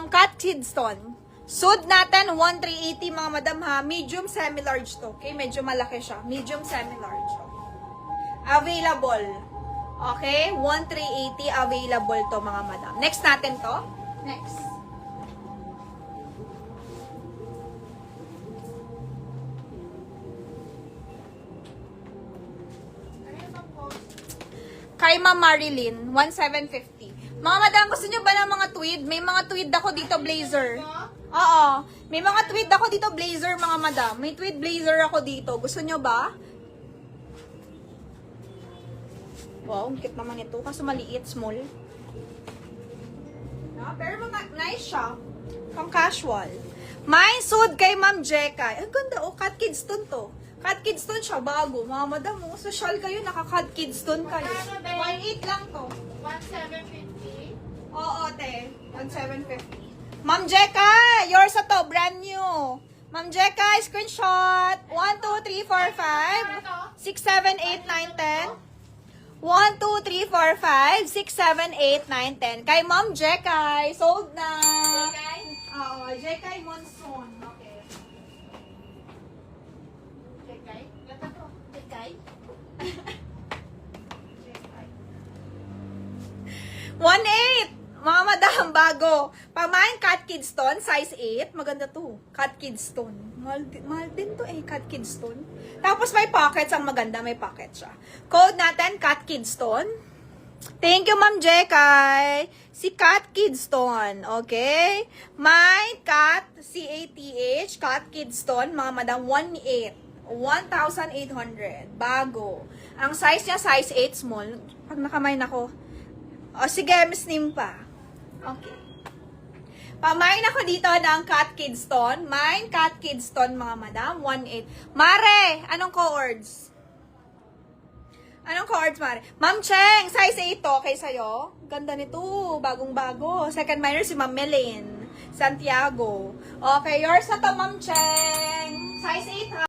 Cat Kidston. Suit natin, 1,380 mga madam ha. Medium semi-large to. Okay, medyo malaki siya. Medium semi-large. Available. Okay, 1,380 available to mga madam. Next natin to. Next. Kay Ma'am Marilyn, 1,750. Mga madam, gusto nyo ba ng mga tweed? May mga tweed ako dito, blazer. Oo. May mga tweed ako dito, blazer, mga madam. May tweed blazer ako dito. Gusto nyo ba? Wow, ang cute naman ito. Kaso maliit, small. Pero nice siya. Pang casual. May suit kay Ma'am Jeka. Ang ganda, oh. Cat Kidston to. Cat Kidston siya, bago. Mga madam, oh. Social kayo, naka-Cat Kidston kayo. 1,800 lang to. 1,750. Oo, te. 1,750. Ma'am Jeka, yours na to. Brand new. Ma'am Jeka, screenshot. 1, 2, 3, 4, 5. 6, 7, 8, 9, 10. 1, 2, 3, 4, 5, 6, 7, 8, 9, 10. Kay Ma'am Jekay, sold na. Jekay? Oo, Jekay Monsoon. Okay. Jekay? Ganda to. Jekay? 1,800. Mga madam, bago. Pamain Cat Kidston, size 8. Maganda to. Cat Kidston. Mahal din to eh, Cat Kidston. Tapos may pockets, ang maganda, may pocket siya. Code natin, Cat Kidston. Thank you, Ma'am Jekay. Si Cat Kidston, okay? My Cat, C-A-T-H, Cat Kidston, mga madam, 1,800. 1,800. Bago. Ang size niya, size 8, small. Pag nakamain ako, sige, Miss Nimpa. Okay. Pamain ako dito ng Cat Kidston. Mine, Cat Kidston, mga madam. 1,800. Mare, anong coords? Anong coords, Mare? Ma'am Cheng, size 8 to. Okay sa'yo? Ganda nito. Bagong-bago. Second minor si Ma'am Melin Santiago. Okay, yours na to, Ma'am Cheng. Size 8 ha.